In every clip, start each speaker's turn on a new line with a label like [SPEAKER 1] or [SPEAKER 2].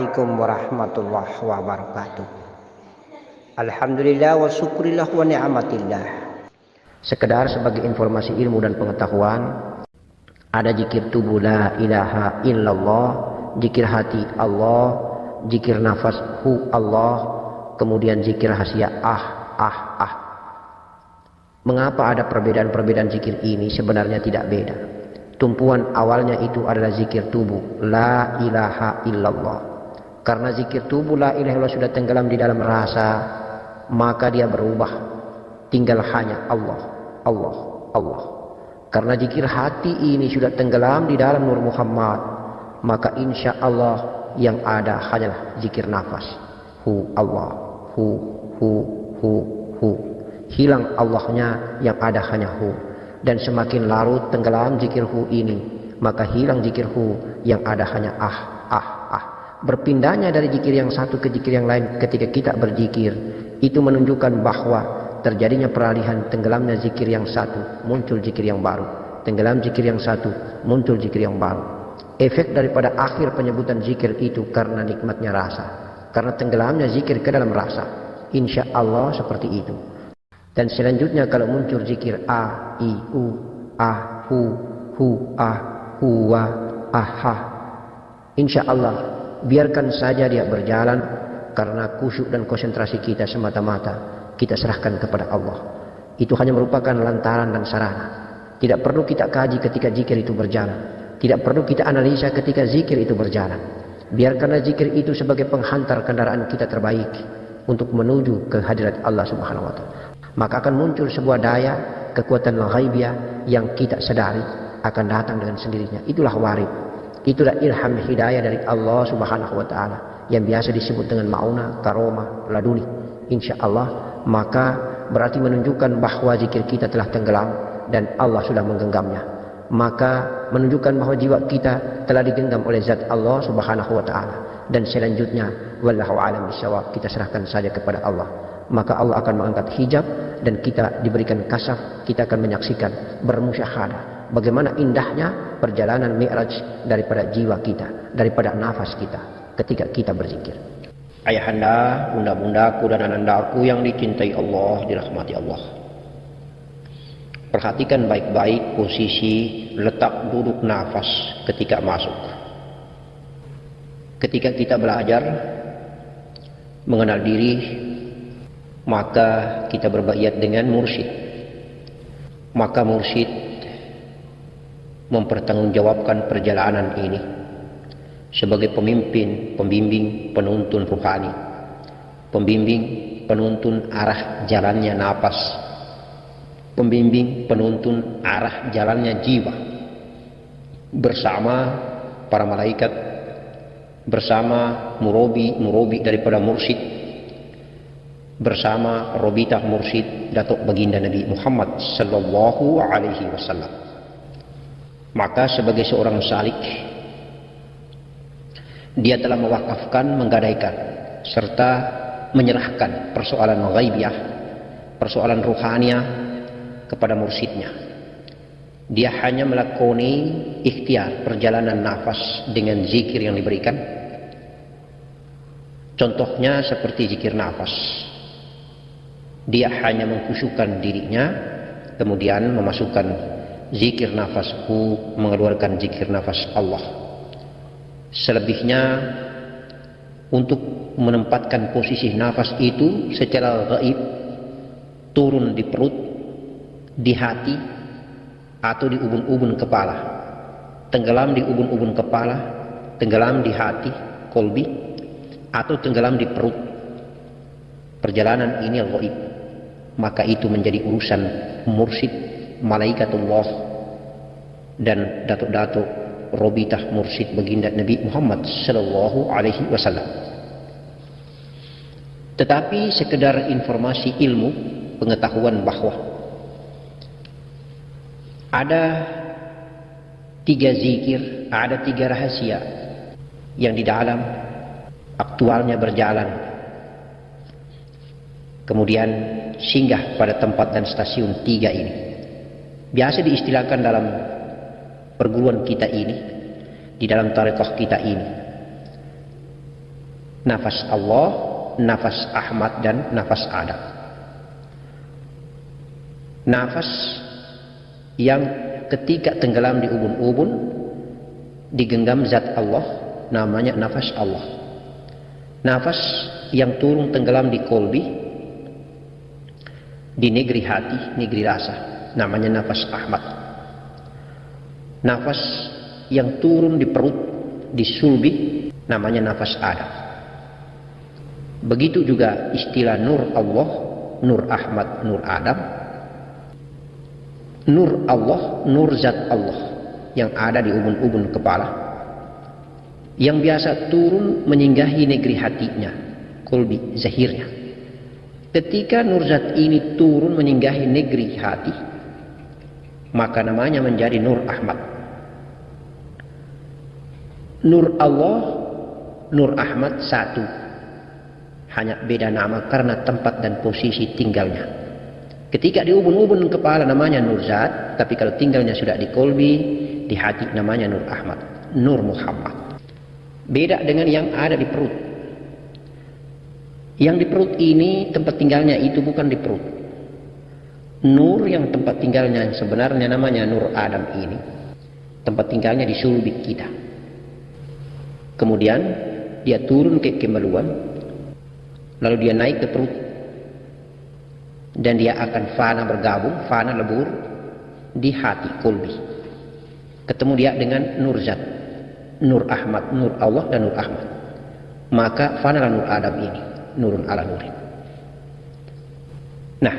[SPEAKER 1] Assalamualaikum warahmatullahi wabarakatuh. Alhamdulillah wa syukurillah wa ni'matillah. Sekedar sebagai informasi ilmu dan pengetahuan, ada zikir tubuh la ilaha illallah, zikir hati Allah, zikir nafas hu Allah, kemudian zikir rahasia ah. Mengapa ada perbedaan-perbedaan zikir ini? Sebenarnya tidak beda. Tumpuan awalnya itu adalah zikir tubuh la ilaha illallah. Karena zikir tubuh la ilaha illallah sudah tenggelam di dalam rasa, maka dia berubah, tinggal hanya Allah. Karena zikir hati ini sudah tenggelam di dalam Nur Muhammad, maka insya Allah yang ada hanyalah zikir nafas hu Allah, hu. Hilang Allahnya, yang ada hanya hu. Dan semakin larut tenggelam zikir hu ini, maka hilang zikir hu, yang ada hanya ah. Berpindahnya dari zikir yang satu ke zikir yang lain ketika kita berzikir, itu menunjukkan bahwa terjadinya peralihan, tenggelamnya zikir yang satu, muncul zikir yang baru. Tenggelam zikir yang satu, muncul zikir yang baru. Efek daripada akhir penyebutan zikir itu karena nikmatnya rasa, karena tenggelamnya zikir ke dalam rasa. Insya Allah seperti itu. Dan selanjutnya kalau muncul zikir a, i, u, ah, hu, ah, huwa, aha, insya Allah biarkan saja dia berjalan, karena khusyuk dan konsentrasi kita semata-mata kita serahkan kepada Allah. Itu hanya merupakan lantaran dan sarana. Tidak perlu kita kaji ketika zikir itu berjalan, tidak perlu kita analisa ketika zikir itu berjalan. Biarkanlah zikir itu sebagai penghantar kendaraan kita terbaik untuk menuju ke hadirat Allah Subhanahu wa Ta'ala. Maka akan muncul sebuah daya, kekuatan ghaibiyah yang kita sadari akan datang dengan sendirinya. Itulah warid, itulah ilham hidayah dari Allah Subhanahu wa Ta'ala yang biasa disebut dengan mauna, karomah, laduni. Insya Allah, maka berarti menunjukkan bahwa zikir kita telah tenggelam dan Allah sudah menggenggamnya. Maka menunjukkan bahwa jiwa kita telah digenggam oleh zat Allah Subhanahu wa Ta'ala. Dan selanjutnya, wallahu a'lam bishawab, kita serahkan saja kepada Allah. Maka Allah akan mengangkat hijab dan kita diberikan kasaf, kita akan menyaksikan, bermusyahadah bagaimana indahnya perjalanan mi'raj daripada jiwa kita, daripada nafas kita ketika kita berzikir. Ayahanda, bunda-bundaku dan anandaku yang dicintai Allah, dirahmati Allah, perhatikan baik-baik posisi letak duduk nafas ketika masuk. Ketika kita belajar mengenal diri, maka kita berbaiat dengan mursyid. Maka mursyid mempertanggungjawabkan perjalanan ini sebagai pemimpin, pembimbing, penuntun ruhani, pembimbing, penuntun arah jalannya napas, pembimbing, penuntun arah jalannya jiwa, bersama para malaikat, bersama murobi daripada mursyid, bersama Robitah Mursyid Datuk Baginda Nabi Muhammad sallallahu alaihi wasallam. Maka sebagai seorang salik, dia telah mewakafkan, menggadaikan serta menyerahkan persoalan ghaibiyah, persoalan ruhaniah kepada mursyidnya. Dia hanya melakoni ikhtiar perjalanan nafas dengan zikir yang diberikan. Contohnya seperti zikir nafas. Dia hanya mengkhusyukkan dirinya, kemudian memasukkan zikir nafas hu, mengeluarkan zikir nafas Allah. Selebihnya untuk menempatkan posisi nafas itu secara gaib, turun di perut, di hati, atau di ubun-ubun kepala, tenggelam di ubun-ubun kepala, tenggelam di hati, kolbi, atau tenggelam di perut. Perjalanan ini gaib. Maka itu menjadi urusan mursyid, malaikatullah, dan datuk-datuk Robitah Mursyid Baginda Nabi Muhammad sallallahu alaihi wasallam. Tetapi sekedar informasi ilmu, pengetahuan bahwa ada 3 zikir, ada 3 rahasia yang di dalam aktualnya berjalan, kemudian singgah pada tempat dan stasiun 3 ini. Biasa diistilahkan dalam perguruan kita ini, di dalam tarekat kita ini, nafas Allah, nafas Ahmad, dan nafas Adam. Nafas yang ketika tenggelam di ubun-ubun digenggam zat Allah, namanya nafas Allah. Nafas yang turun tenggelam di kolbi, di negeri hati, negeri rasa, namanya nafas Ahmad. Nafas yang turun di perut, di sulbi, namanya nafas Adam. Begitu juga istilah nur Allah, nur Ahmad, nur Adam. Nur Allah, nur zat Allah yang ada di ubun-ubun kepala, yang biasa turun menyinggahi negeri hatinya, kolbi, zahirnya. Ketika nur zat ini turun menyinggahi negeri hati, maka namanya menjadi nur Ahmad. Nur Allah, nur Ahmad satu, hanya beda nama karena tempat dan posisi tinggalnya. Ketika di ubun-ubun kepala namanya nur zat, tapi kalau tinggalnya sudah di kolbi, di hati namanya nur Ahmad, nur Muhammad. Beda dengan yang ada di perut. Yang di perut ini tempat tinggalnya itu bukan di perut. Nur yang tempat tinggalnya sebenarnya namanya nur Adam ini, tempat tinggalnya di sulbi kita. Kemudian dia turun ke kemaluan, lalu dia naik ke perut, dan dia akan fana bergabung, fana lebur di hati kolbi. Ketemu dia dengan nur zat, nur Ahmad, nur Allah dan nur Ahmad. Maka fana nur Adam ini, nurun ala nurin. Nah,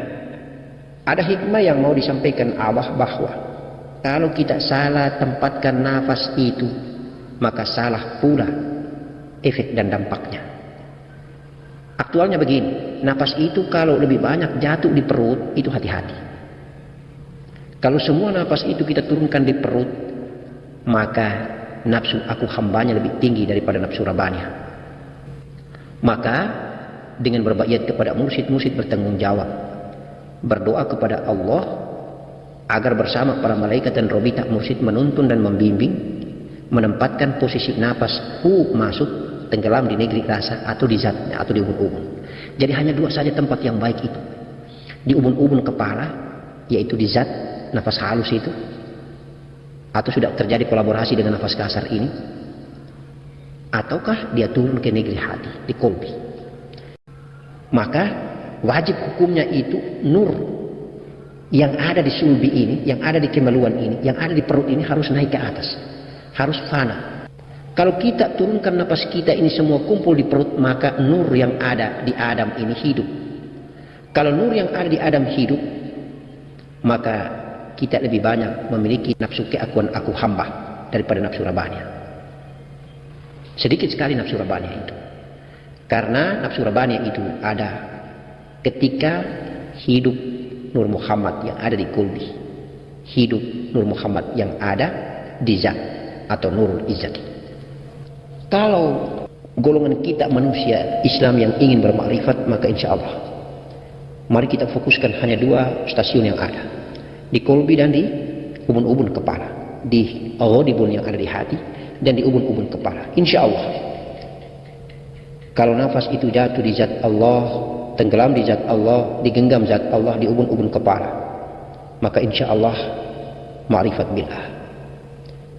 [SPEAKER 1] ada hikmah yang mau disampaikan Allah bahwa kalau kita salah tempatkan nafas itu, maka salah pula efek dan dampaknya. Aktualnya begini, nafas itu kalau lebih banyak jatuh di perut, itu hati-hati. Kalau semua nafas itu kita turunkan di perut, maka nafsu aku hambanya lebih tinggi daripada nafsu rabania. Maka dengan berbaiat kepada mursyid-mursyid bertanggung jawab, berdoa kepada Allah agar bersama para malaikat dan robita mursyid menuntun dan membimbing, menempatkan posisi nafas masuk tenggelam di negeri rasa atau di zatnya atau di ubun-ubun. Jadi hanya dua saja tempat yang baik itu. Di ubun-ubun kepala, yaitu di zat, nafas halus itu, atau sudah terjadi kolaborasi dengan nafas kasar ini, ataukah dia turun ke negeri hati, di kolbi. Maka wajib hukumnya itu nur yang ada di sulbi ini, yang ada di kemaluan ini, yang ada di perut ini harus naik ke atas, harus fana. Kalau kita turunkan nafas kita ini semua kumpul di perut, maka nur yang ada di Adam ini hidup. Kalau nur yang ada di Adam hidup, maka kita lebih banyak memiliki nafsu keakuan aku hamba daripada nafsu rabania. Sedikit sekali nafsu rabania itu. Karena nafsu rabania itu ada ketika hidup nur Muhammad yang ada di kolbi, hidup nur Muhammad yang ada di zat atau nurul izzati. Kalau golongan kita manusia Islam yang ingin bermakrifat, maka insya Allah mari kita fokuskan hanya dua stasiun yang ada, di kolbi dan di ubun-ubun kepala, di ghadibun yang ada di hati dan di ubun-ubun kepala. Insya Allah kalau nafas itu jatuh di zat Allah, tenggelam di zat Allah, digenggam zat Allah di ubun-ubun kepala, maka insya Allah ma'rifat billah.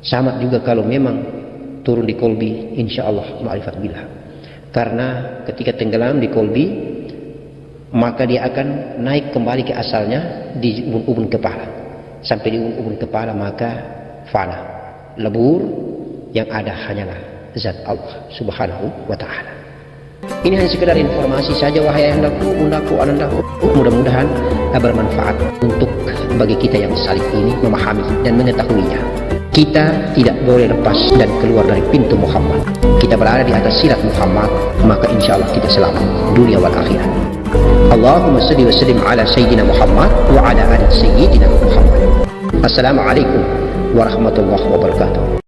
[SPEAKER 1] Sama juga kalau memang turun di kolbi, insya Allah ma'rifat billah. Karena ketika tenggelam di kolbi, maka dia akan naik kembali ke asalnya di ubun-ubun kepala. Sampai di ubun-ubun kepala maka fana, lebur, yang ada hanyalah zat Allah subhanahu wa ta'ala. Ini hanya sekedar informasi saja wahai ayandaku, bundaku, anandaku. Mudah-mudahan bermanfaat untuk bagi kita yang salih ini memahami dan mengetahuinya. Kita tidak boleh lepas dan keluar dari pintu Muhammad. Kita berada di atas sirat Muhammad, maka insya Allah kita selamat dunia wal akhirat. Allahumma salli wa sallim ala Sayyidina Muhammad wa ala ali Sayyidina Muhammad. Assalamualaikum warahmatullahi wabarakatuh.